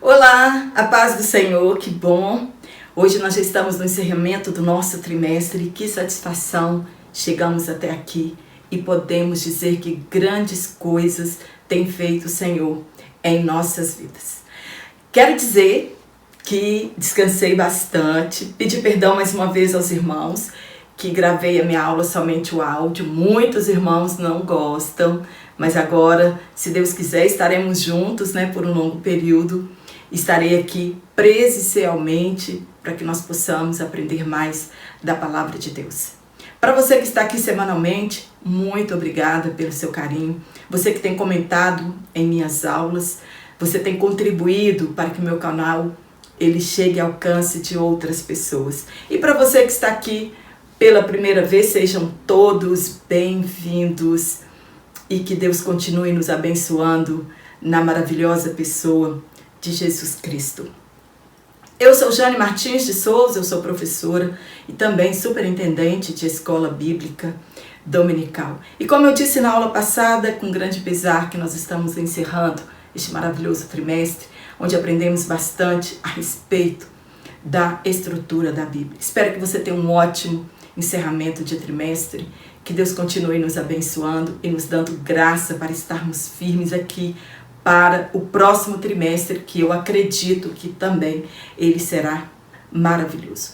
Olá, a paz do Senhor, que bom! Hoje nós já estamos no encerramento do nosso trimestre. Que satisfação chegamos até aqui e podemos dizer que grandes coisas tem feito o Senhor em nossas vidas. Quero dizer que descansei bastante, pedi perdão mais uma vez aos irmãos que gravei a minha aula somente o áudio. Muitos irmãos não gostam, mas agora, se Deus quiser, estaremos juntos, por um longo período. Estarei aqui presencialmente para que nós possamos aprender mais da palavra de Deus. Para você que está aqui semanalmente, muito obrigada pelo seu carinho. Você que tem comentado em minhas aulas, você tem contribuído para que o meu canal ele chegue ao alcance de outras pessoas. E para você que está aqui pela primeira vez, sejam todos bem-vindos e que Deus continue nos abençoando na maravilhosa pessoa de Jesus Cristo. Eu sou Jane Martins de Souza, eu sou professora e também superintendente de escola bíblica dominical. E como eu disse na aula passada, com grande pesar que nós estamos encerrando este maravilhoso trimestre, onde aprendemos bastante a respeito da estrutura da Bíblia. Espero que você tenha um ótimo encerramento de trimestre, que Deus continue nos abençoando e nos dando graça para estarmos firmes aqui para o próximo trimestre, que eu acredito que também ele será maravilhoso.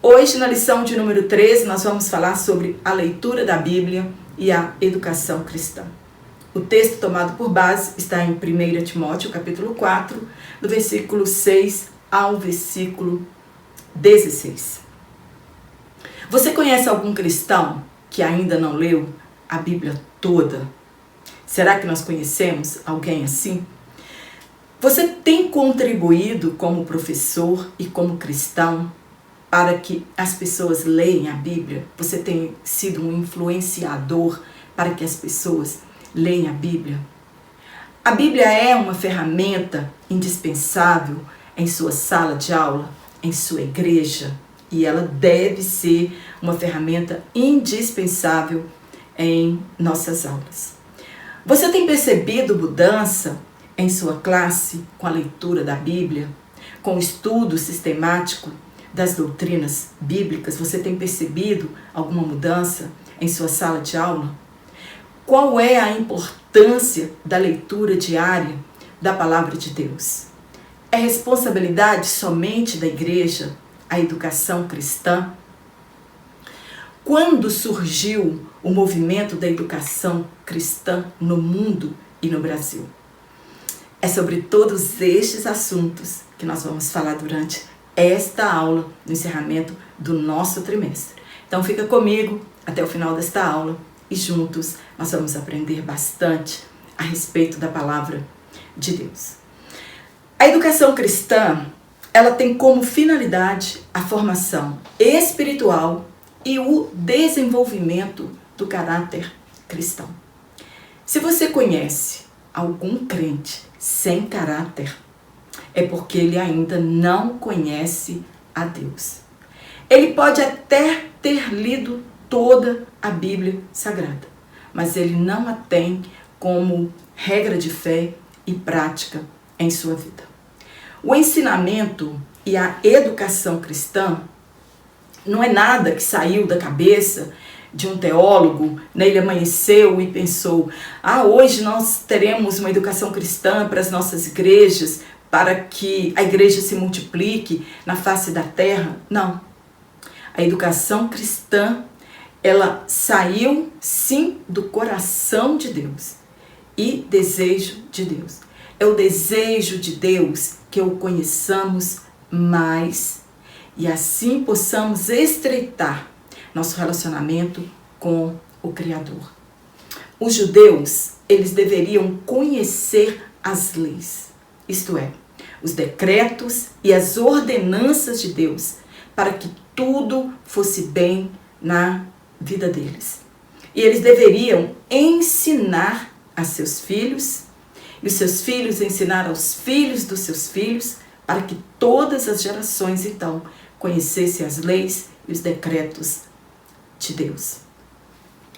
Hoje, na lição de número 13, nós vamos falar sobre a leitura da Bíblia e a educação cristã. O texto tomado por base está em 1 Timóteo, capítulo 4, do versículo 6 ao versículo 16. Você conhece algum cristão que ainda não leu a Bíblia toda? Será que nós conhecemos alguém assim? Você tem contribuído como professor e como cristão para que as pessoas leiam a Bíblia? Você tem sido um influenciador para que as pessoas leiam a Bíblia? A Bíblia é uma ferramenta indispensável em sua sala de aula, em sua igreja, e ela deve ser uma ferramenta indispensável em nossas aulas. Você tem percebido mudança em sua classe com a leitura da Bíblia, com o estudo sistemático das doutrinas bíblicas? Você tem percebido alguma mudança em sua sala de aula? Qual é a importância da leitura diária da palavra de Deus? É responsabilidade somente da igreja a educação cristã? Quando surgiu o movimento da educação cristã no mundo e no Brasil? É sobre todos estes assuntos que nós vamos falar durante esta aula, no encerramento do nosso trimestre. Então fica comigo até o final desta aula e juntos nós vamos aprender bastante a respeito da palavra de Deus. A educação cristã, ela tem como finalidade a formação espiritual e o desenvolvimento do caráter cristão. Se você conhece algum crente sem caráter, é porque ele ainda não conhece a Deus. Ele pode até ter lido toda a Bíblia Sagrada, mas ele não a tem como regra de fé e prática em sua vida. O ensinamento e a educação cristã não é nada que saiu da cabeça de um teólogo, ele amanheceu e pensou: hoje nós teremos uma educação cristã para as nossas igrejas, para que a igreja se multiplique na face da terra. Não. A educação cristã, ela saiu sim do coração de Deus e desejo de Deus. É o desejo de Deus que o conheçamos mais e assim possamos estreitar nosso relacionamento com o Criador. Os judeus, eles deveriam conhecer as leis, isto é, os decretos e as ordenanças de Deus, para que tudo fosse bem na vida deles. E eles deveriam ensinar a seus filhos, e os seus filhos ensinar aos filhos dos seus filhos, para que todas as gerações, então, conhecessem as leis e os decretos de Deus.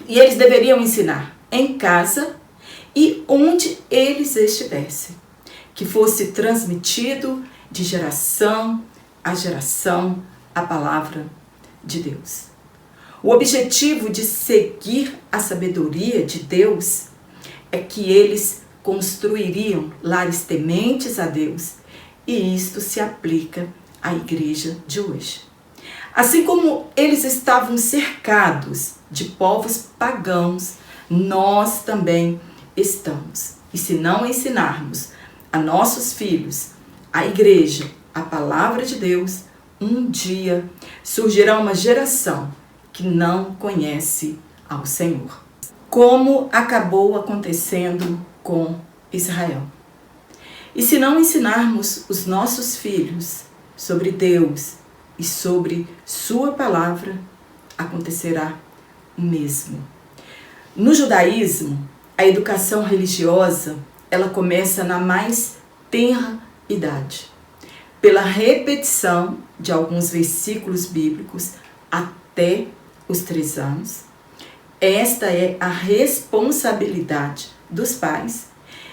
E eles deveriam ensinar em casa e onde eles estivessem. que fosse transmitido de geração a geração a palavra de Deus. O objetivo de seguir a sabedoria de Deus é que eles construiriam lares tementes a Deus, e isto se aplica à igreja de hoje. Assim como eles estavam cercados de povos pagãos, nós também estamos. E se não ensinarmos a nossos filhos, a igreja, a palavra de Deus, um dia surgirá uma geração que não conhece ao Senhor. Como acabou acontecendo com Israel. E se não ensinarmos os nossos filhos sobre Deus e sobre sua palavra, acontecerá o mesmo. No judaísmo, a educação religiosa, ela começa na mais tenra idade, pela repetição de alguns versículos bíblicos até os 3 anos. Esta é a responsabilidade dos pais,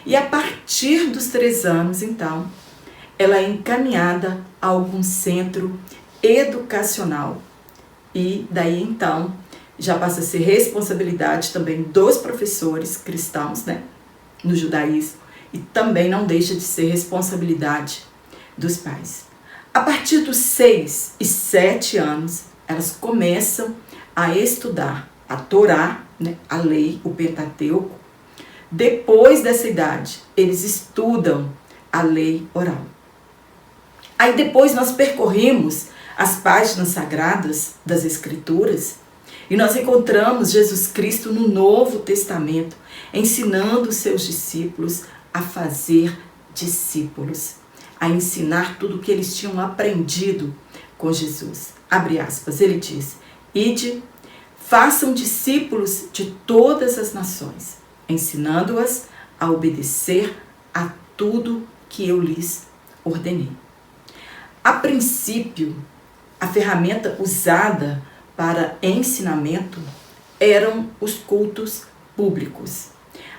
e a partir dos 3 anos, então, ela é encaminhada a algum centro educacional, e daí então já passa a ser responsabilidade também dos professores cristãos, né, no judaísmo, e também não deixa de ser responsabilidade dos pais. A partir dos 6 e 7 anos, elas começam a estudar a Torá, né, a lei, o Pentateuco. Depois dessa idade, eles estudam a lei oral. Aí depois nós percorremos as páginas sagradas das Escrituras e nós encontramos Jesus Cristo no Novo Testamento, ensinando os seus discípulos a fazer discípulos, a ensinar tudo o que eles tinham aprendido com Jesus. Abre aspas, ele diz: ide, façam discípulos de todas as nações, ensinando-as a obedecer a tudo que eu lhes ordenei. A princípio, a ferramenta usada para ensinamento eram os cultos públicos.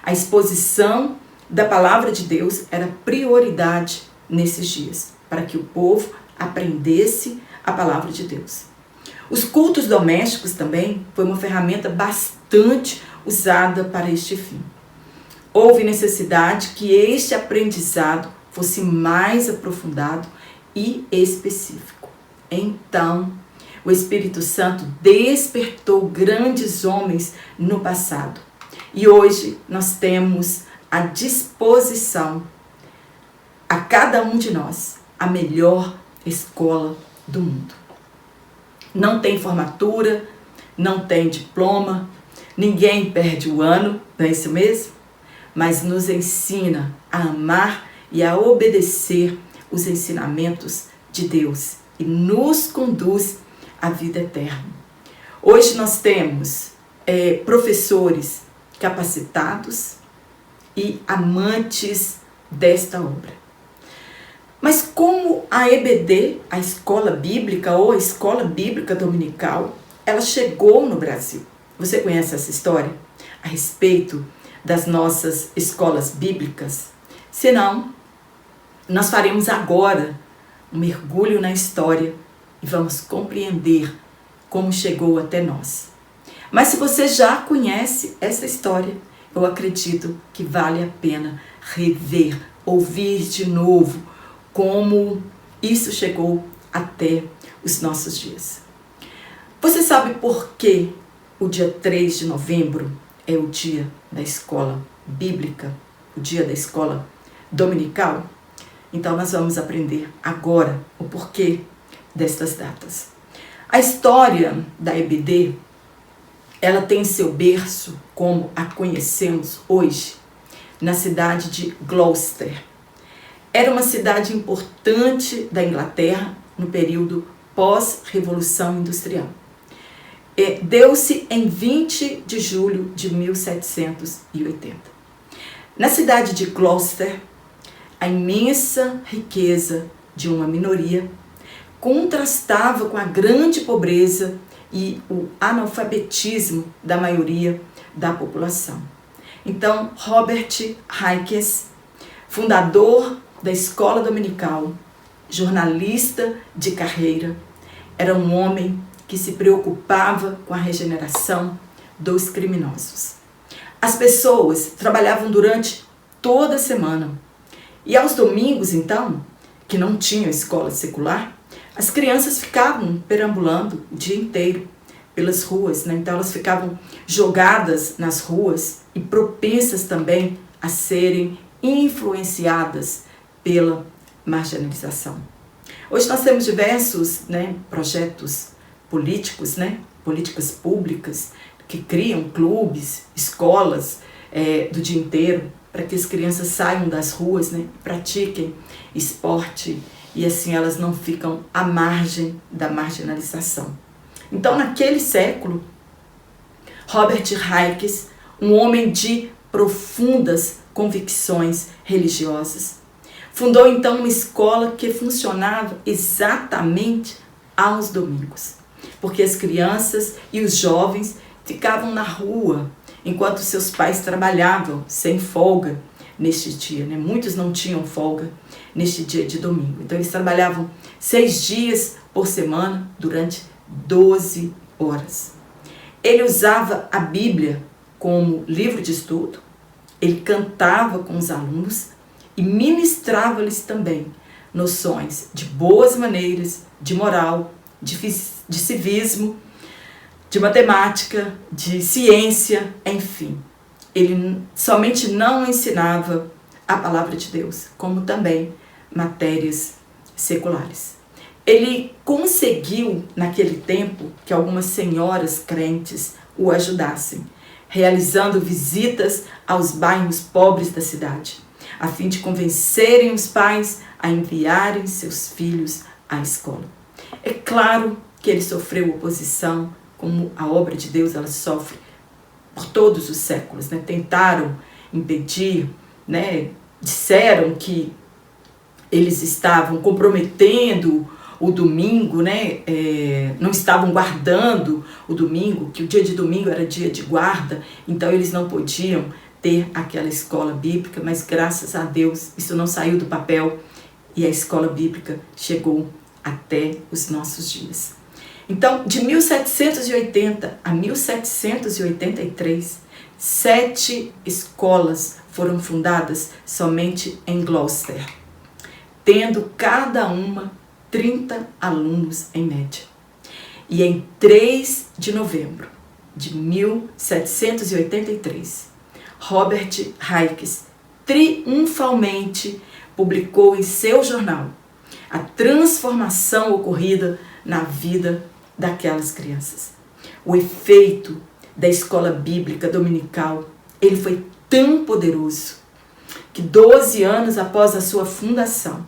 A exposição da palavra de Deus era prioridade nesses dias, para que o povo aprendesse a palavra de Deus. Os cultos domésticos também foi uma ferramenta bastante usada para este fim. Houve necessidade que este aprendizado fosse mais aprofundado e específico. Então, o Espírito Santo despertou grandes homens no passado. E hoje nós temos à disposição, a cada um de nós, a melhor escola do mundo. Não tem formatura, não tem diploma, ninguém perde o ano, não é isso mesmo? Mas nos ensina a amar e a obedecer os ensinamentos de Deus e nos conduz à vida eterna. Hoje nós temos professores capacitados e amantes desta obra. Mas como a EBD, a Escola Bíblica ou a Escola Bíblica Dominical, ela chegou no Brasil? Você conhece essa história a respeito das nossas escolas bíblicas? Se não, nós faremos agora um mergulho na história e vamos compreender como chegou até nós. Mas se você já conhece essa história, eu acredito que vale a pena rever, ouvir de novo como isso chegou até os nossos dias. Você sabe por que o dia 3 de novembro é o dia da escola bíblica, o dia da escola dominical? Então nós vamos aprender agora o porquê destas datas. A história da EBD, ela tem seu berço, como a conhecemos hoje, na cidade de Gloucester. Era uma cidade importante da Inglaterra no período pós-Revolução Industrial. Deu-se em 20 de julho de 1780. Na cidade de Gloucester, a imensa riqueza de uma minoria contrastava com a grande pobreza e o analfabetismo da maioria da população. Então, Robert Hickes, fundador da escola dominical, jornalista de carreira, era um homem que se preocupava com a regeneração dos criminosos. As pessoas trabalhavam durante toda a semana. E aos domingos, então, que não tinham escola secular, as crianças ficavam perambulando o dia inteiro pelas ruas, né? Então elas ficavam jogadas nas ruas e propensas também a serem influenciadas pela marginalização. Hoje nós temos diversos, projetos políticos, políticas públicas, que criam clubes, escolas do dia inteiro, para que as crianças saiam das ruas, pratiquem esporte, e assim elas não ficam à margem da marginalização. Então, naquele século, Robert Raikes, um homem de profundas convicções religiosas, fundou então uma escola que funcionava exatamente aos domingos, porque as crianças e os jovens ficavam na rua enquanto seus pais trabalhavam sem folga neste dia, Muitos não tinham folga neste dia de domingo. Então eles trabalhavam 6 dias por semana durante 12 horas. Ele usava a Bíblia como livro de estudo, ele cantava com os alunos e ministrava-lhes também noções de boas maneiras, de moral, de civismo, de matemática, de ciência, enfim. Ele somente não ensinava a palavra de Deus, como também matérias seculares. Ele conseguiu, naquele tempo, que algumas senhoras crentes o ajudassem, realizando visitas aos bairros pobres da cidade, a fim de convencerem os pais a enviarem seus filhos à escola. É claro que ele sofreu oposição, como a obra de Deus ela sofre por todos os séculos, Tentaram impedir, disseram que eles estavam comprometendo o domingo, não estavam guardando o domingo, que o dia de domingo era dia de guarda, então eles não podiam ter aquela escola bíblica, mas graças a Deus isso não saiu do papel e a escola bíblica chegou até os nossos dias. Então, de 1780 a 1783, 7 escolas foram fundadas somente em Gloucester, tendo cada uma 30 alunos em média. E em 3 de novembro de 1783, Robert Raikes triunfalmente publicou em seu jornal a transformação ocorrida na vida daquelas crianças. O efeito da escola bíblica dominical, ele foi tão poderoso que 12 anos após a sua fundação,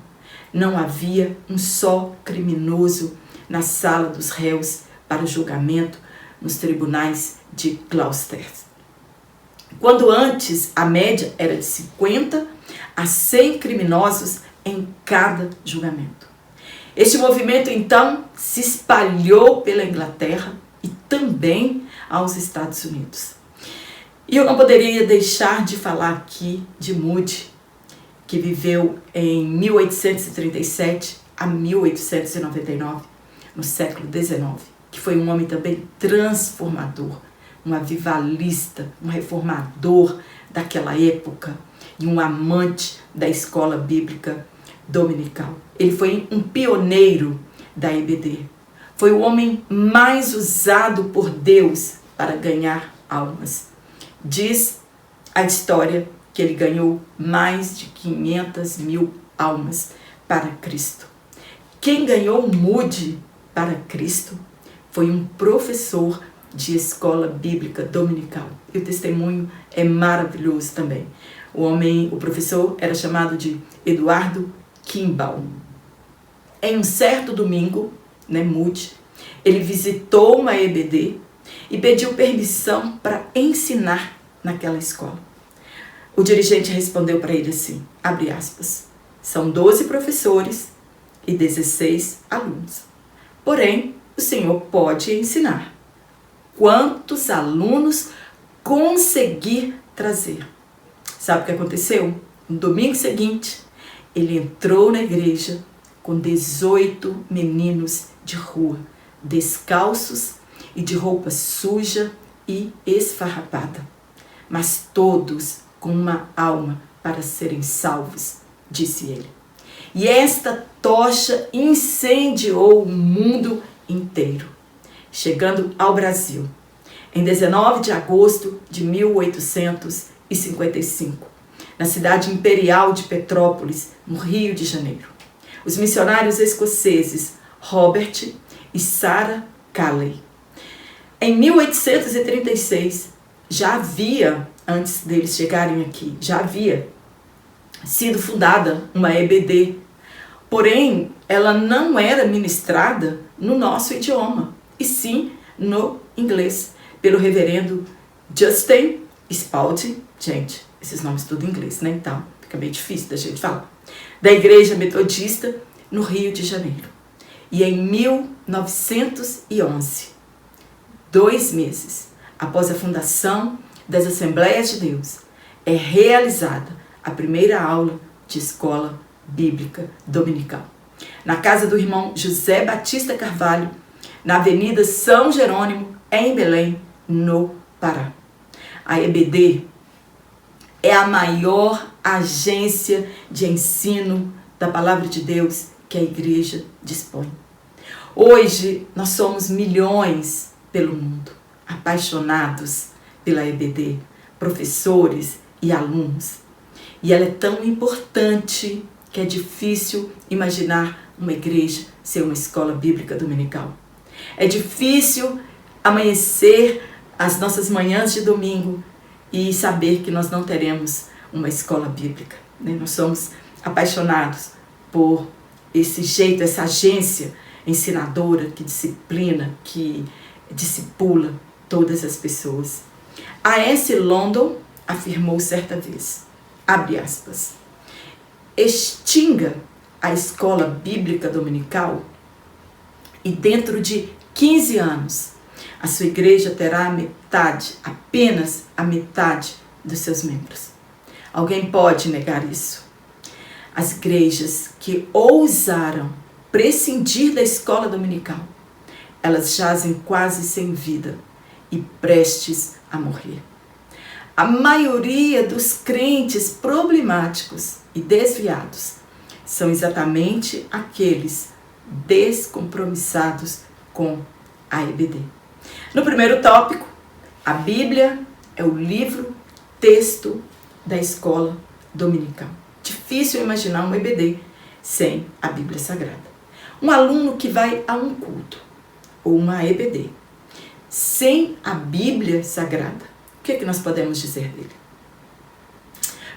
não havia um só criminoso na sala dos réus para julgamento nos tribunais de Gloucester. Quando antes a média era de 50 a 100 criminosos em cada julgamento. Este movimento, então, se espalhou pela Inglaterra e também aos Estados Unidos. E eu não poderia deixar de falar aqui de Moody, que viveu em 1837 a 1899, no século XIX, que foi um homem também transformador, um avivalista, um reformador daquela época e um amante da escola bíblica dominical. Ele foi um pioneiro da EBD. Foi o homem mais usado por Deus para ganhar almas. Diz a história que ele ganhou mais de 500 mil almas para Cristo. Quem ganhou Moody para Cristo foi um professor de escola bíblica dominical. E o testemunho é maravilhoso também. O professor era chamado de Eduardo Kimball. Em um certo domingo, Moody, ele visitou uma EBD e pediu permissão para ensinar naquela escola. O dirigente respondeu para ele assim, abre aspas, são 12 professores e 16 alunos. Porém, o senhor pode ensinar. Quantos alunos conseguir trazer? Sabe o que aconteceu? No domingo seguinte, ele entrou na igreja com 18 meninos de rua, descalços e de roupa suja e esfarrapada, mas todos com uma alma para serem salvos, disse ele. E esta tocha incendiou o mundo inteiro, chegando ao Brasil, em 19 de agosto de 1855, na cidade imperial de Petrópolis, no Rio de Janeiro. Os missionários escoceses Robert e Sarah Calley. Em 1836, já havia, antes deles chegarem aqui, já havia sido fundada uma EBD, porém ela não era ministrada no nosso idioma, e sim no inglês, pelo reverendo Justin Spalding. Gente, esses nomes tudo em inglês, né? Então, fica meio difícil da gente falar. Da Igreja Metodista no Rio de Janeiro. E em 1911, 2 meses após a fundação das Assembleias de Deus, é realizada a primeira aula de escola bíblica dominical, na casa do irmão José Batista Carvalho, na Avenida São Jerônimo, em Belém, no Pará. A EBD é a maior agência de ensino da Palavra de Deus que a igreja dispõe. Hoje, nós somos milhões pelo mundo, apaixonados pela EBD, professores e alunos. E ela é tão importante que é difícil imaginar uma igreja ser uma escola bíblica dominical. É difícil amanhecer as nossas manhãs de domingo e saber que nós não teremos uma escola bíblica, né? Nós somos apaixonados por esse jeito, essa agência ensinadora que disciplina, que discipula todas as pessoas. A S. London afirmou certa vez, abre aspas, extinga a escola bíblica dominical e dentro de 15 anos a sua igreja terá apenas a metade dos seus membros. Alguém pode negar isso? As igrejas que ousaram prescindir da escola dominical, elas jazem quase sem vida e prestes a morrer. A maioria dos crentes problemáticos e desviados são exatamente aqueles descompromissados com a EBD. No primeiro tópico, a Bíblia é o livro, texto da escola dominical. Difícil imaginar uma EBD sem a Bíblia Sagrada. Um aluno que vai a um culto ou uma EBD sem a Bíblia Sagrada, o que é que nós podemos dizer dele?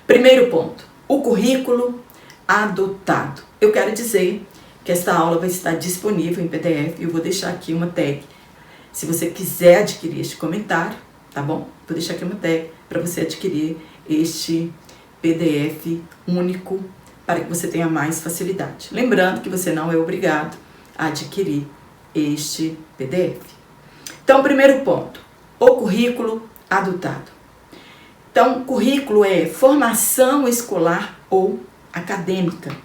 Primeiro ponto, o currículo adotado. Eu quero dizer que esta aula vai estar disponível em PDF e eu vou deixar aqui uma tag. Se você quiser adquirir este comentário, tá bom? Vou deixar aqui uma tag para você adquirir este PDF único para que você tenha mais facilidade. Lembrando que você não é obrigado a adquirir este PDF. Então, primeiro ponto, o currículo adotado. Então, currículo é formação escolar ou acadêmica.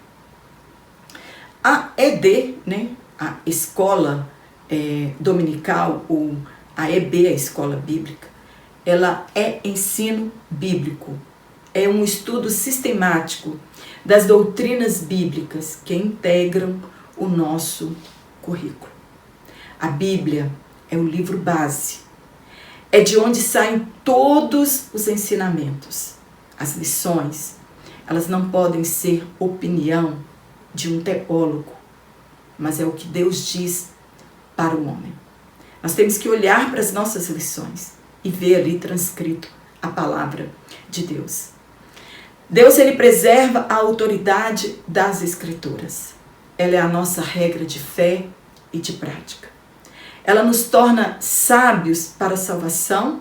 A ED, né, a escola dominical, ou a EB, a escola bíblica, ela é ensino bíblico. É um estudo sistemático das doutrinas bíblicas que integram o nosso currículo. A Bíblia é o livro base. É de onde saem todos os ensinamentos. As lições, elas não podem ser opinião de um teólogo, mas é o que Deus diz para o homem. Nós temos que olhar para as nossas lições e ver ali transcrito a palavra de Deus. Deus, ele preserva a autoridade das Escrituras. Ela é a nossa regra de fé e de prática. Ela nos torna sábios para a salvação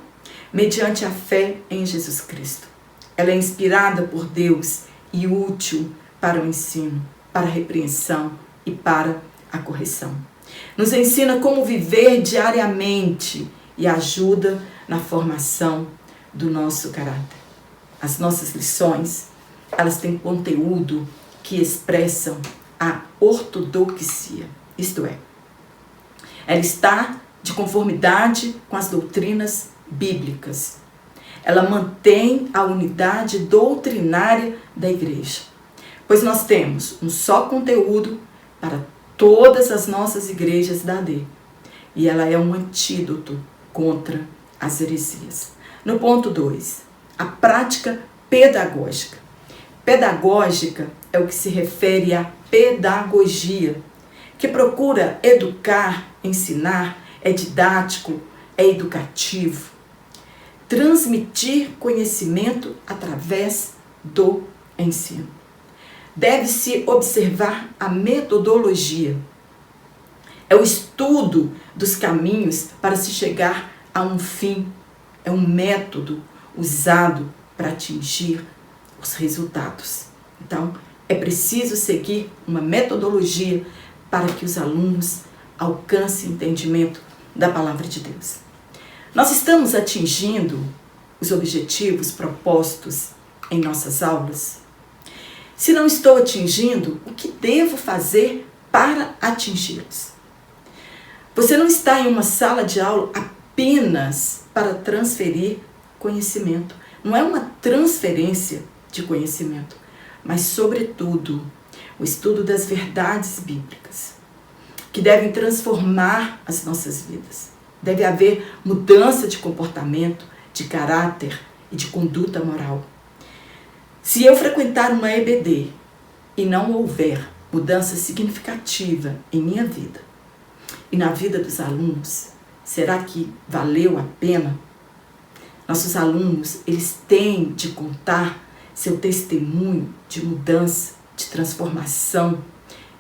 mediante a fé em Jesus Cristo. Ela é inspirada por Deus e útil para o ensino, para a repreensão e para a correção. Nos ensina como viver diariamente e ajuda na formação do nosso caráter. As nossas lições, elas têm conteúdo que expressam a ortodoxia, isto é, ela está de conformidade com as doutrinas bíblicas. Ela mantém a unidade doutrinária da igreja, pois nós temos um só conteúdo para todas as nossas igrejas da AD, e ela é um antídoto contra as heresias. No ponto 2, a prática pedagógica. Pedagógica é o que se refere à pedagogia, que procura educar, ensinar, é didático, é educativo. Transmitir conhecimento através do ensino. Deve-se observar a metodologia. É o estudo dos caminhos para se chegar a um fim. É um método usado para atingir os resultados. Então, é preciso seguir uma metodologia para que os alunos alcancem entendimento da palavra de Deus. Nós estamos atingindo os objetivos propostos em nossas aulas? Se não estou atingindo, o que devo fazer para atingi-los? Você não está em uma sala de aula apenas para transferir conhecimento. Não é uma transferência de conhecimento, mas, sobretudo, o estudo das verdades bíblicas, que devem transformar as nossas vidas. Deve haver mudança de comportamento, de caráter e de conduta moral. Se eu frequentar uma EBD e não houver mudança significativa em minha vida e na vida dos alunos, será que valeu a pena? Nossos alunos, eles têm de contar seu testemunho de mudança, de transformação.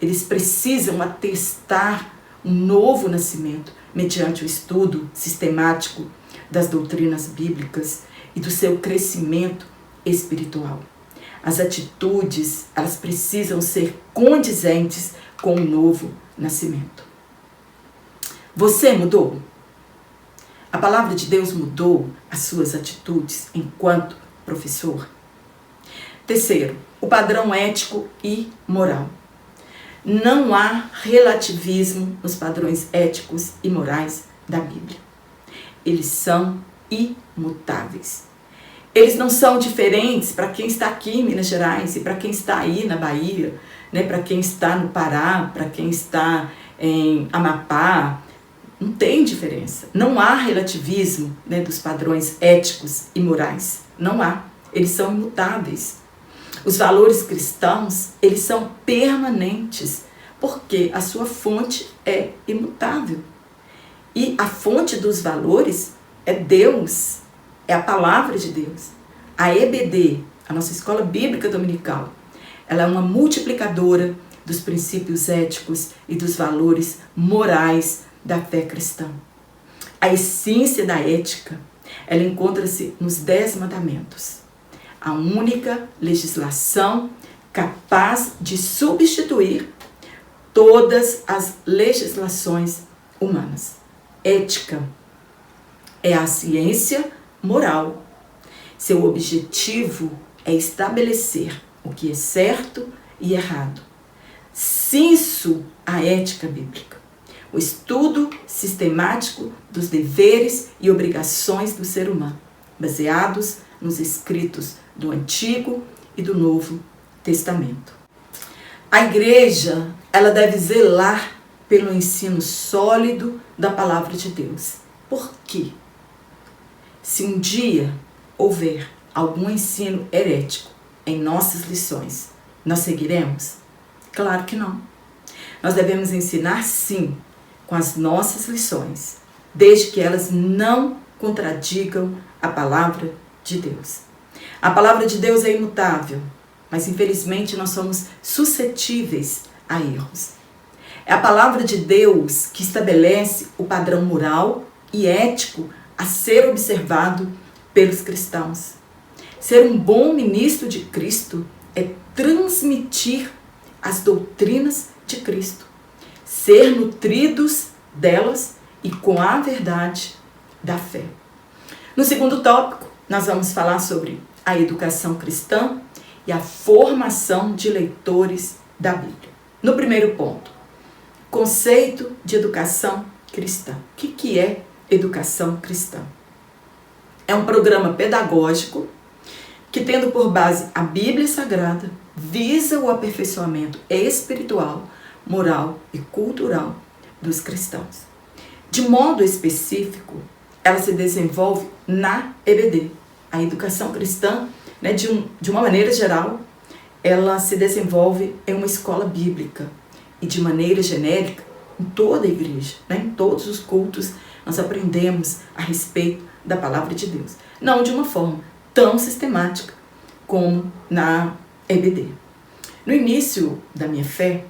Eles precisam atestar um novo nascimento mediante o estudo sistemático das doutrinas bíblicas e do seu crescimento espiritual. As atitudes, elas precisam ser condizentes com o novo nascimento. Você mudou? A palavra de Deus mudou as suas atitudes enquanto professor? Terceiro, o padrão ético e moral. Não há relativismo nos padrões éticos e morais da Bíblia. Eles são imutáveis. Eles não são diferentes para quem está aqui em Minas Gerais e para quem está aí na Bahia, né? Para quem está no Pará, para quem está em Amapá. Não tem diferença. Não há relativismo, né, dos padrões éticos e morais. Não há. Eles são imutáveis. Os valores cristãos, eles são permanentes, porque a sua fonte é imutável. E a fonte dos valores é Deus, é a palavra de Deus. A EBD, a nossa Escola Bíblica Dominical, ela é uma multiplicadora dos princípios éticos e dos valores morais da fé cristã. A essência da ética, ela encontra-se nos 10 mandamentos. A única legislação capaz de substituir todas as legislações humanas. Ética é a ciência moral. Seu objetivo é estabelecer o que é certo e errado. Senso à ética bíblica. O estudo sistemático dos deveres e obrigações do ser humano, baseados nos escritos do Antigo e do Novo Testamento. A igreja, ela deve zelar pelo ensino sólido da palavra de Deus. Por quê? Se um dia houver algum ensino herético em nossas lições, nós seguiremos? Claro que não. Nós devemos ensinar, sim, com as nossas lições, desde que elas não contradigam a palavra de Deus. A palavra de Deus é imutável, mas infelizmente nós somos suscetíveis a erros. É a palavra de Deus que estabelece o padrão moral e ético a ser observado pelos cristãos. Ser um bom ministro de Cristo é transmitir as doutrinas de Cristo, ser nutridos delas e com a verdade da fé. No segundo tópico, nós vamos falar sobre a educação cristã e a formação de leitores da Bíblia. No primeiro ponto, conceito de educação cristã. O que é educação cristã? É um programa pedagógico que, tendo por base a Bíblia Sagrada, visa o aperfeiçoamento espiritual, moral e cultural dos cristãos. De modo específico, ela se desenvolve na EBD. A educação cristã, né, de uma maneira geral, ela se desenvolve em uma escola bíblica e, de maneira genérica, em toda a igreja, né, em todos os cultos, nós aprendemos a respeito da palavra de Deus. Não de uma forma tão sistemática como na EBD. No início da minha fé,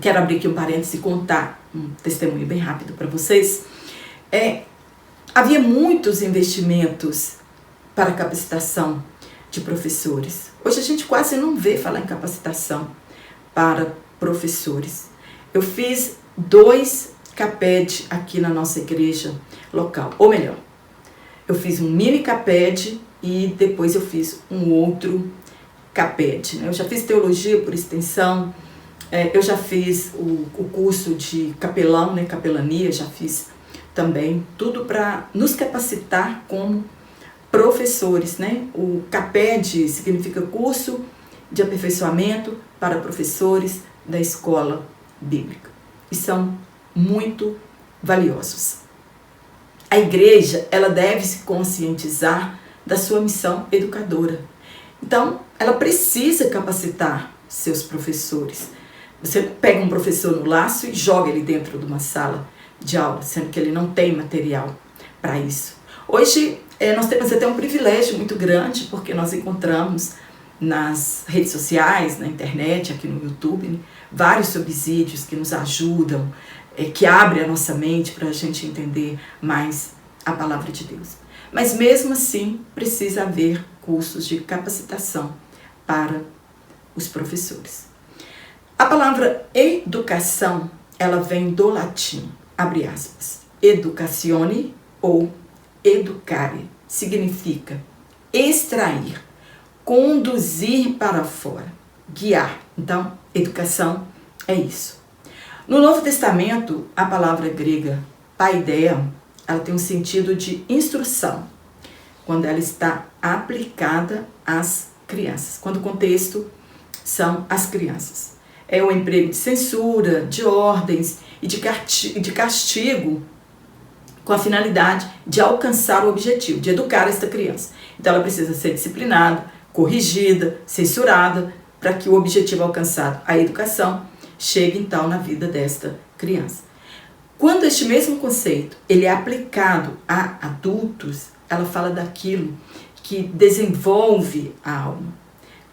quero abrir aqui um parênteses e contar um testemunho bem rápido para vocês. Havia muitos investimentos para capacitação de professores. Hoje a gente quase não vê falar em capacitação para professores. Eu fiz 2 CAPED aqui na nossa igreja local, ou melhor, eu fiz um mini CAPED e depois eu fiz um outro CAPED. Né? Eu já fiz teologia por extensão, eu já fiz o curso de capelão, né, capelania, já fiz também, tudo para nos capacitar como professores, né? O CAPED significa curso de aperfeiçoamento para professores da escola bíblica. E são muito valiosos. A igreja, ela deve se conscientizar da sua missão educadora. Então, ela precisa capacitar seus professores. Você pega um professor no laço e joga ele dentro de uma sala de aula, sendo que ele não tem material para isso. Hoje, nós temos até um privilégio muito grande, porque nós encontramos nas redes sociais, na internet, aqui no YouTube, né, vários subsídios que nos ajudam, que abrem a nossa mente para a gente entender mais a palavra de Deus. Mas mesmo assim, precisa haver cursos de capacitação para os professores. A palavra educação, ela vem do latim, abre aspas, educatione ou educare, significa extrair, conduzir para fora, guiar. Então, educação é isso. No Novo Testamento, a palavra grega paideia, ela tem um sentido de instrução, quando ela está aplicada às crianças, quando o contexto são as crianças. É o emprego de censura, de ordens e de castigo com a finalidade de alcançar o objetivo, de educar esta criança. Então ela precisa ser disciplinada, corrigida, censurada, para que o objetivo alcançado, a educação, chegue então na vida desta criança. Quando este mesmo conceito ele é aplicado a adultos, ela fala daquilo que desenvolve a alma,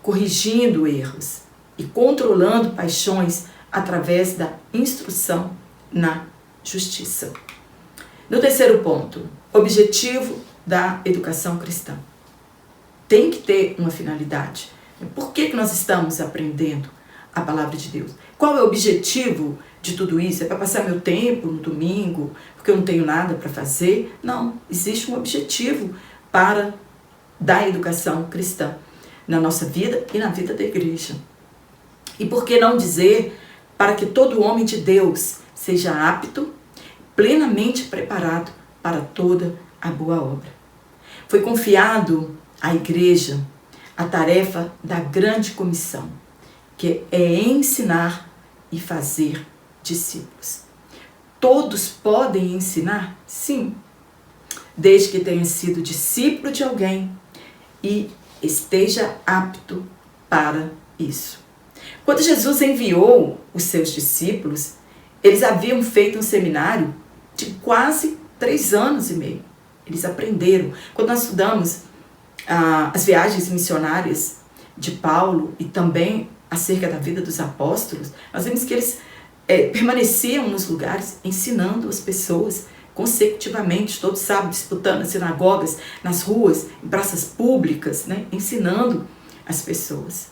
corrigindo erros e controlando paixões através da instrução na justiça. No terceiro ponto, objetivo da educação cristã. Tem que ter uma finalidade. Por que nós estamos aprendendo a palavra de Deus? Qual é o objetivo de tudo isso? É para passar meu tempo no domingo, porque eu não tenho nada para fazer? Não, existe um objetivo para da educação cristã na nossa vida e na vida da igreja. E por que não dizer para que todo homem de Deus seja apto, plenamente preparado para toda a boa obra? Foi confiado à igreja a tarefa da grande comissão, que é ensinar e fazer discípulos. Todos podem ensinar? Sim, desde que tenha sido discípulo de alguém e esteja apto para isso. Quando Jesus enviou os seus discípulos, eles haviam feito um seminário de quase 3 anos e meio. Eles aprenderam. Quando nós estudamos as viagens missionárias de Paulo e também acerca da vida dos apóstolos, nós vemos que eles permaneciam nos lugares ensinando as pessoas consecutivamente, todo sábado, disputando nas sinagogas, nas ruas, em praças públicas, né, ensinando as pessoas.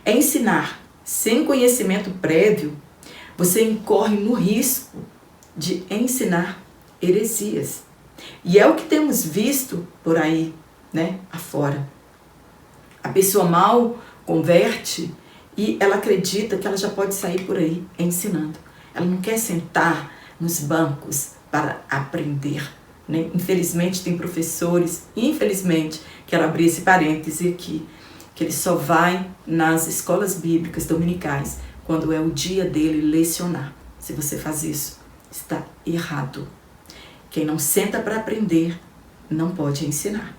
Ensinar sem conhecimento prévio, você incorre no risco de ensinar heresias. E é o que temos visto por aí, né, afora. A pessoa mal converte e ela acredita que ela já pode sair por aí ensinando. Ela não quer sentar nos bancos para aprender, né? Infelizmente tem professores, quero abrir esse parêntese aqui, que ele só vai nas escolas bíblicas dominicais quando é o dia dele lecionar. Se você faz isso, está errado. Quem não senta para aprender, não pode ensinar.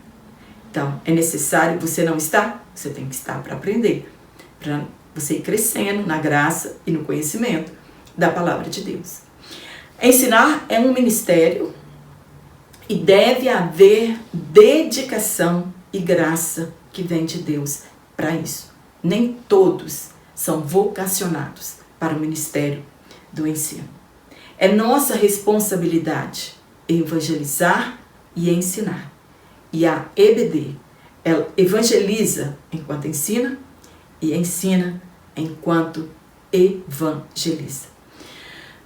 Então, é necessário, você não está, você tem que estar para aprender, para você ir crescendo na graça e no conhecimento da palavra de Deus. Ensinar é um ministério e deve haver dedicação e graça que vem de Deus para isso. Nem todos são vocacionados para o ministério do ensino. É nossa responsabilidade evangelizar e ensinar. E a EBD, ela evangeliza enquanto ensina e ensina enquanto evangeliza.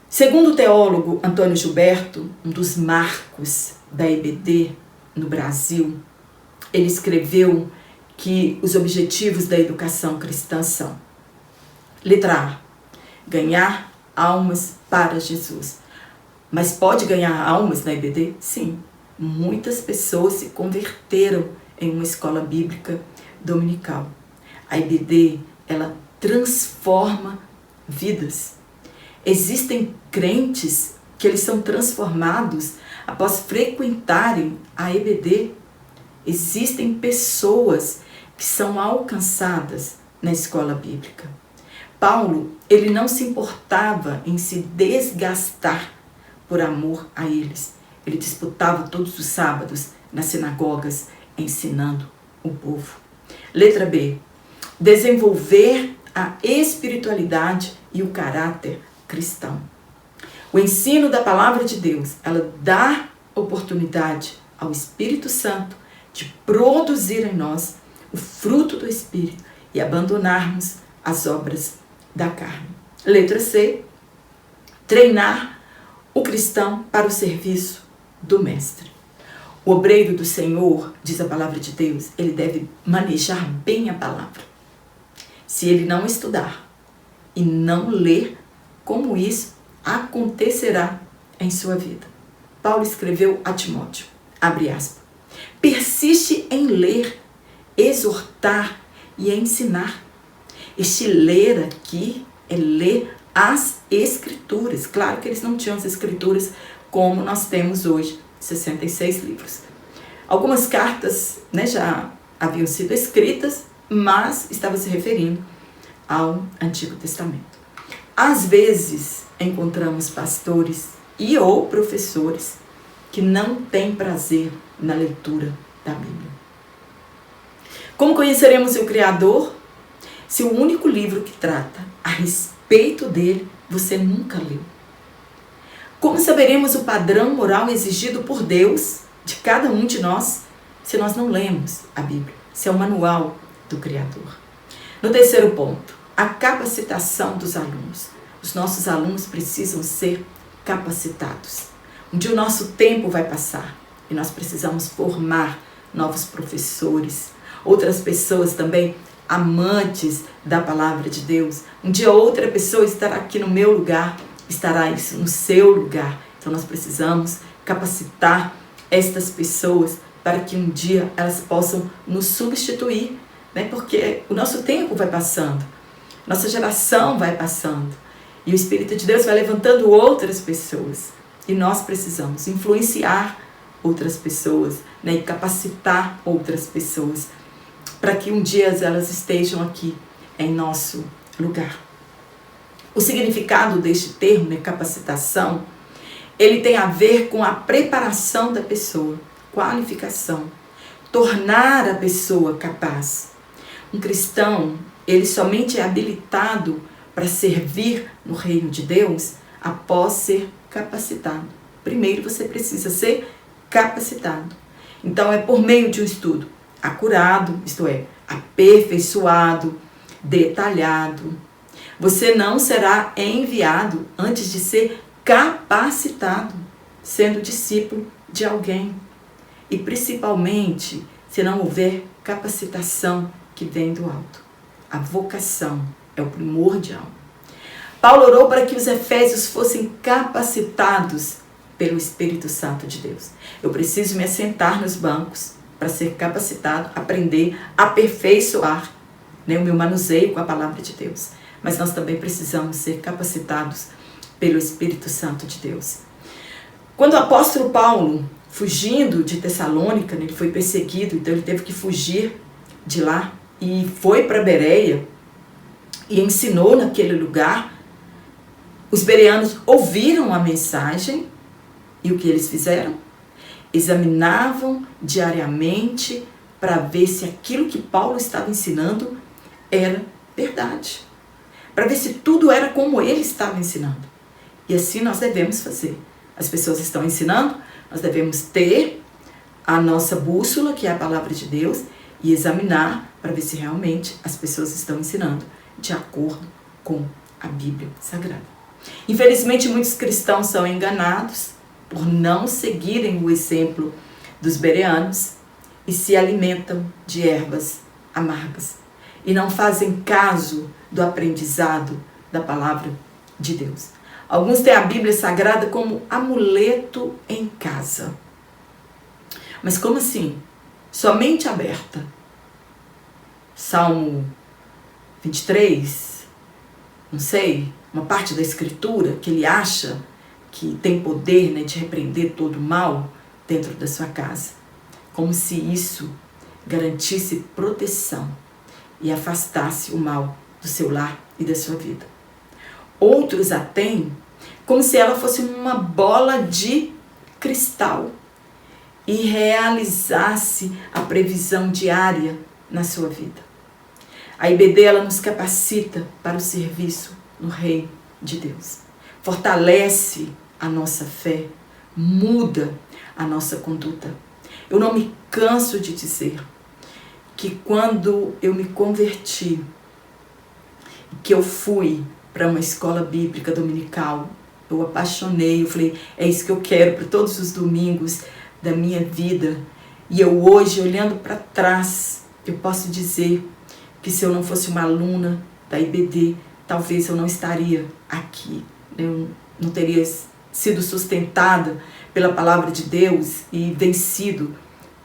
Segundo o teólogo Antônio Gilberto, um dos marcos da EBD no Brasil, ele escreveu que os objetivos da educação cristã são: letra A, ganhar almas para Jesus. Mas pode ganhar almas na EBD? Sim. Muitas pessoas se converteram em uma escola bíblica dominical. A EBD, ela transforma vidas. Existem crentes que eles são transformados após frequentarem a EBD. Existem pessoas que são alcançadas na escola bíblica. Paulo, ele não se importava em se desgastar por amor a eles. Ele disputava todos os sábados nas sinagogas, ensinando o povo. Letra B. Desenvolver a espiritualidade e o caráter cristão. O ensino da palavra de Deus, ela dá oportunidade ao Espírito Santo de produzir em nós o fruto do Espírito e abandonarmos as obras da carne. Letra C. Treinar o cristão para o serviço do mestre. O obreiro do Senhor, diz a palavra de Deus, ele deve manejar bem a palavra. Se ele não estudar e não ler, como isso acontecerá em sua vida? Paulo escreveu a Timóteo, abre aspas, persiste em ler, exortar e ensinar. Este ler aqui é ler as escrituras. Claro que eles não tinham as escrituras como nós temos hoje, 66 livros. Algumas cartas, né, já haviam sido escritas, mas estava se referindo ao Antigo Testamento. Às vezes encontramos pastores e ou professores que não têm prazer na leitura da Bíblia. Como conheceremos o Criador se o único livro que trata a respeito dele você nunca leu? Como saberemos o padrão moral exigido por Deus de cada um de nós se nós não lemos a Bíblia? Se é o manual do Criador. No terceiro ponto, a capacitação dos alunos. Os nossos alunos precisam ser capacitados. Um dia o nosso tempo vai passar e nós precisamos formar novos professores, outras pessoas também amantes da palavra de Deus. Um dia outra pessoa estará aqui no meu lugar, estará isso no seu lugar. Então nós precisamos capacitar estas pessoas para que um dia elas possam nos substituir, né? Porque o nosso tempo vai passando, nossa geração vai passando e o Espírito de Deus vai levantando outras pessoas e nós precisamos influenciar outras pessoas, né? E capacitar outras pessoas para que um dia elas estejam aqui em nosso lugar. O significado deste termo, né, capacitação, ele tem a ver com a preparação da pessoa, qualificação, tornar a pessoa capaz. Um cristão, ele somente é habilitado para servir no reino de Deus após ser capacitado. Primeiro você precisa ser capacitado. Então é por meio de um estudo acurado, isto é, aperfeiçoado, detalhado. Você não será enviado antes de ser capacitado, sendo discípulo de alguém. E principalmente, se não houver capacitação que vem do alto. A vocação é o primordial. Paulo orou para que os efésios fossem capacitados pelo Espírito Santo de Deus. Eu preciso me assentar nos bancos para ser capacitado, aprender, aperfeiçoar, né, o meu manuseio com a palavra de Deus. Mas nós também precisamos ser capacitados pelo Espírito Santo de Deus. Quando o apóstolo Paulo, fugindo de Tessalônica, ele foi perseguido, então ele teve que fugir de lá e foi para Bereia e ensinou naquele lugar. Os bereanos ouviram a mensagem e o que eles fizeram? Examinavam diariamente para ver se aquilo que Paulo estava ensinando era verdade. Para ver se tudo era como ele estava ensinando. E assim nós devemos fazer. As pessoas estão ensinando, nós devemos ter a nossa bússola, que é a palavra de Deus, e examinar para ver se realmente as pessoas estão ensinando de acordo com a Bíblia Sagrada. Infelizmente, muitos cristãos são enganados por não seguirem o exemplo dos bereanos e se alimentam de ervas amargas e não fazem caso do aprendizado da palavra de Deus. Alguns têm a Bíblia Sagrada como amuleto em casa. Mas como assim? Somente aberta. Salmo 23, não sei, uma parte da Escritura que ele acha que tem poder, né, de repreender todo o mal dentro da sua casa. Como se isso garantisse proteção e afastasse o mal do seu lar e da sua vida. Outros a têm como se ela fosse uma bola de cristal e realizasse a previsão diária na sua vida. A IBD, ela nos capacita para o serviço no reino de Deus. Fortalece a nossa fé, muda a nossa conduta. Eu não me canso de dizer que quando eu me converti, que eu fui para uma escola bíblica dominical, eu apaixonei, eu falei, é isso que eu quero para todos os domingos da minha vida. E eu hoje, olhando para trás, eu posso dizer que se eu não fosse uma aluna da IBD, talvez eu não estaria aqui. Eu não teria sido sustentada pela palavra de Deus e vencido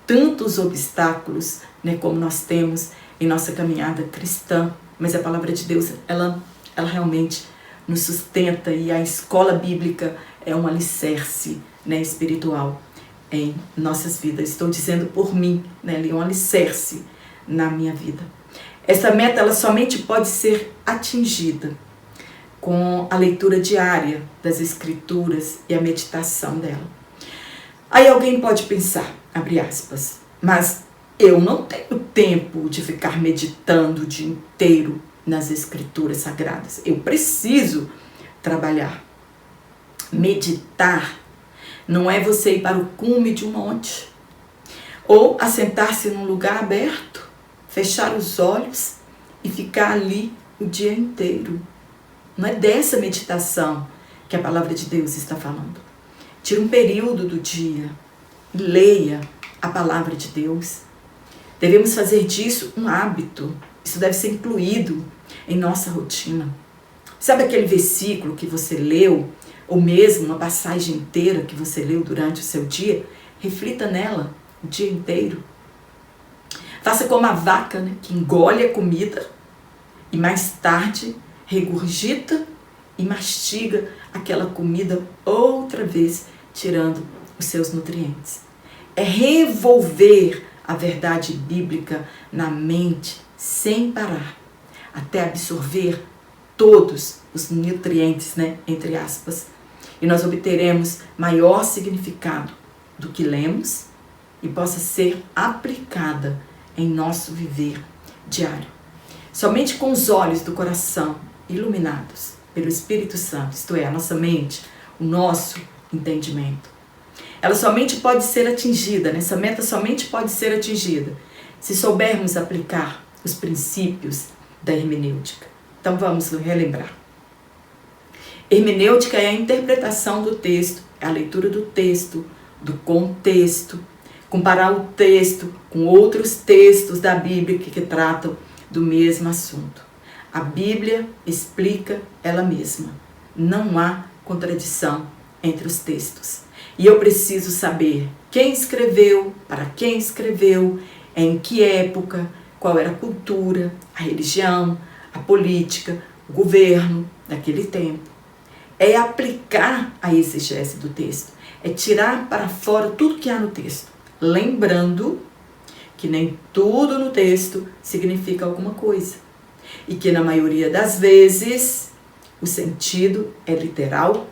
tantos obstáculos, né, como nós temos em nossa caminhada cristã. Mas a palavra de Deus, ela realmente nos sustenta, e a escola bíblica é um alicerce, né, espiritual em nossas vidas. Estou dizendo por mim, né, é um alicerce na minha vida. Essa meta, ela somente pode ser atingida com a leitura diária das Escrituras e a meditação dela. Aí alguém pode pensar, abre aspas, mas eu não tenho tempo de ficar meditando o dia inteiro nas Escrituras Sagradas. Eu preciso trabalhar. Meditar não é você ir para o cume de um monte ou assentar-se num lugar aberto, fechar os olhos e ficar ali o dia inteiro. Não é dessa meditação que a palavra de Deus está falando. Tire um período do dia e leia a palavra de Deus. Devemos fazer disso um hábito. Isso deve ser incluído em nossa rotina. Sabe aquele versículo que você leu, ou mesmo uma passagem inteira que você leu durante o seu dia? Reflita nela o dia inteiro. Faça como a vaca, né, que engole a comida e mais tarde regurgita e mastiga aquela comida outra vez, tirando os seus nutrientes. É revolver a verdade bíblica na mente sem parar, até absorver todos os nutrientes, né, entre aspas, e nós obteremos maior significado do que lemos e possa ser aplicada em nosso viver diário. Somente com os olhos do coração iluminados pelo Espírito Santo, isto é, a nossa mente, o nosso entendimento. Ela somente pode ser atingida, essa meta somente pode ser atingida se soubermos aplicar os princípios da hermenêutica. Então vamos relembrar. Hermenêutica é a interpretação do texto, é a leitura do texto, do contexto, comparar o texto com outros textos da Bíblia que tratam do mesmo assunto. A Bíblia explica ela mesma. Não há contradição entre os textos. E eu preciso saber quem escreveu, para quem escreveu, em que época, qual era a cultura, a religião, a política, o governo daquele tempo. É aplicar a exegese do texto, é tirar para fora tudo que há no texto, lembrando que nem tudo no texto significa alguma coisa e que na maioria das vezes o sentido é literal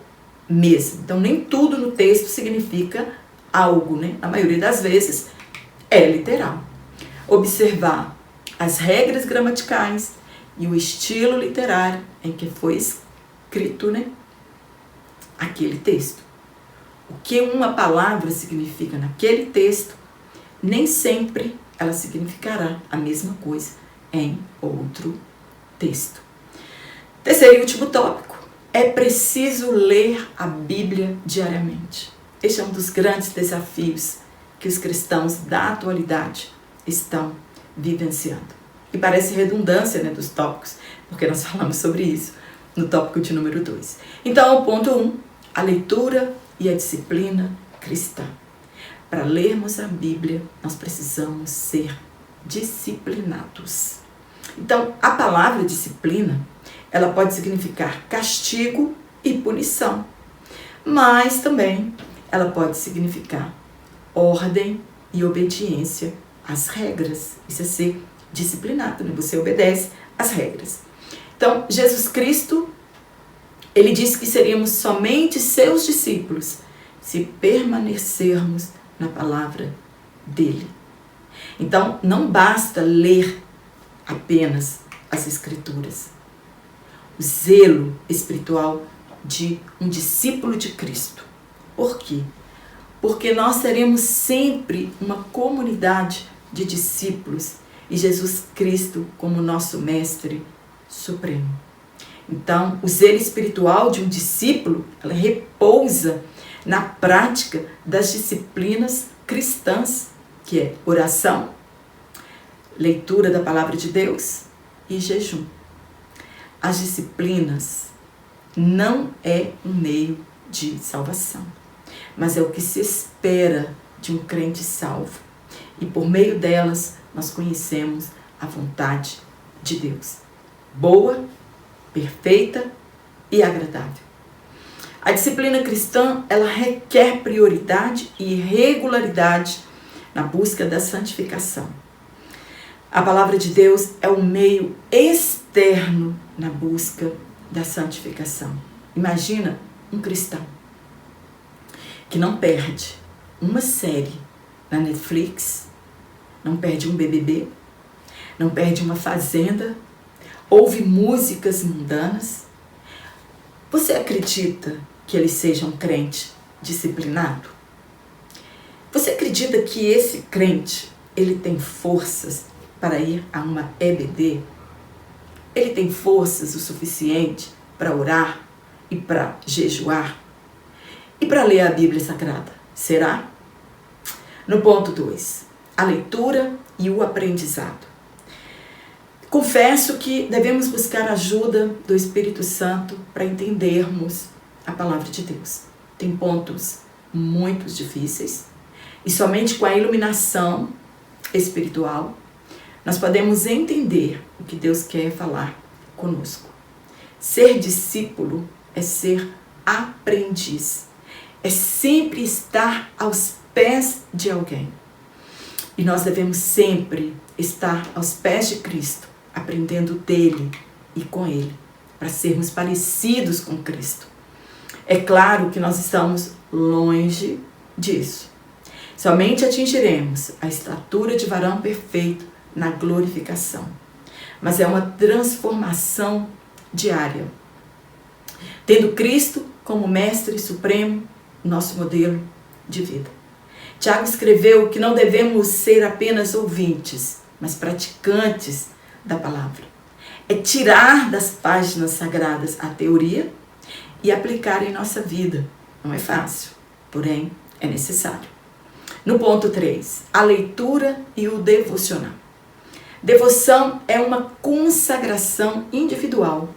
mesmo. Então nem tudo no texto significa algo, né? Na maioria das vezes é literal. Observar as regras gramaticais e o estilo literário em que foi escrito, né, aquele texto. O que uma palavra significa naquele texto, nem sempre ela significará a mesma coisa em outro texto. Terceiro e último tópico. É preciso ler a Bíblia diariamente. Este é um dos grandes desafios que os cristãos da atualidade estão vivenciando. E parece redundância, né, dos tópicos, porque nós falamos sobre isso no tópico de número 2. Então, o ponto 1, a leitura e a disciplina cristã. Para lermos a Bíblia, nós precisamos ser disciplinados. Então, a palavra disciplina, ela pode significar castigo e punição, mas também ela pode significar ordem e obediência às regras. Isso é ser disciplinado, né? Você obedece às regras. Então, Jesus Cristo, ele disse que seríamos somente seus discípulos se permanecermos na palavra dele. Então, não basta ler apenas as Escrituras. O zelo espiritual de um discípulo de Cristo. Por quê? Porque nós teremos sempre uma comunidade de discípulos e Jesus Cristo como nosso mestre supremo. Então, o zelo espiritual de um discípulo, ela repousa na prática das disciplinas cristãs, que é oração, leitura da palavra de Deus e jejum. As disciplinas não é um meio de salvação, mas é o que se espera de um crente salvo. E por meio delas, nós conhecemos a vontade de Deus. Boa, perfeita e agradável. A disciplina cristã, ela requer prioridade e regularidade na busca da santificação. A palavra de Deus é um meio externo na busca da santificação. Imagina um cristão que não perde uma série na Netflix, não perde um BBB, não perde uma fazenda, ouve músicas mundanas. Você acredita que ele seja um crente disciplinado? Você acredita que esse crente, ele tem forças para ir a uma EBD? Ele tem forças o suficiente para orar e para jejuar? E para ler a Bíblia Sagrada? Será? No ponto 2, a leitura e o aprendizado. Confesso que devemos buscar a ajuda do Espírito Santo para entendermos a palavra de Deus. Tem pontos muito difíceis e somente com a iluminação espiritual nós podemos entender o que Deus quer falar conosco. Ser discípulo é ser aprendiz, é sempre estar aos pés de alguém. E nós devemos sempre estar aos pés de Cristo, aprendendo dele e com ele, para sermos parecidos com Cristo. É claro que nós estamos longe disso. Somente atingiremos a estatura de varão perfeito na glorificação. Mas é uma transformação diária. Tendo Cristo como mestre supremo, nosso modelo de vida. Tiago escreveu que não devemos ser apenas ouvintes, mas praticantes da palavra. É tirar das páginas sagradas a teoria e aplicar em nossa vida. Não é fácil, porém é necessário. No ponto 3, a leitura e o devocional. Devoção é uma consagração individual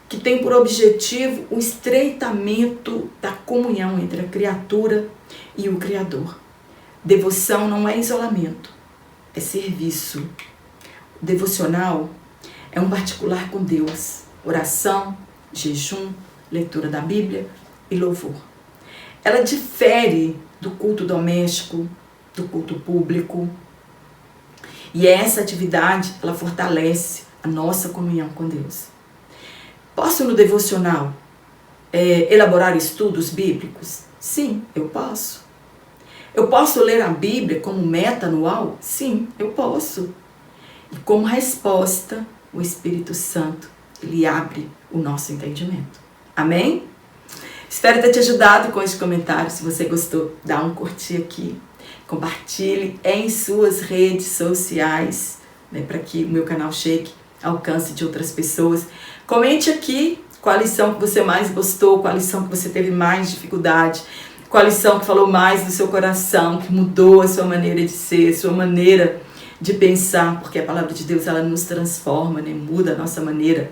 que tem por objetivo o estreitamento da comunhão entre a criatura e o Criador. Devoção não é isolamento, é serviço. Devocional é um particular com Deus, oração, jejum, leitura da Bíblia e louvor. Ela difere do culto doméstico, do culto público. E essa atividade, ela fortalece a nossa comunhão com Deus. Posso no devocional elaborar estudos bíblicos? Sim, eu posso. Eu posso ler a Bíblia como meta anual? Sim, eu posso. E como resposta, o Espírito Santo, ele abre o nosso entendimento. Amém? Espero ter te ajudado com esse comentário. Se você gostou, dá um curtir aqui. Compartilhe em suas redes sociais, né, para que o meu canal chegue ao alcance de outras pessoas. Comente aqui qual lição que você mais gostou, qual lição que você teve mais dificuldade, qual lição que falou mais do seu coração, que mudou a sua maneira de ser, a sua maneira de pensar, porque a palavra de Deus, ela nos transforma, né? Muda a nossa maneira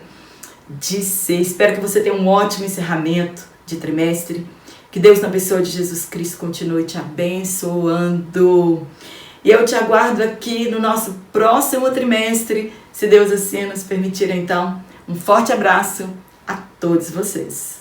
de ser. Espero que você tenha um ótimo encerramento de trimestre. Que Deus, na pessoa de Jesus Cristo, continue te abençoando. E eu te aguardo aqui no nosso próximo trimestre, se Deus assim nos permitir. Então, um forte abraço a todos vocês.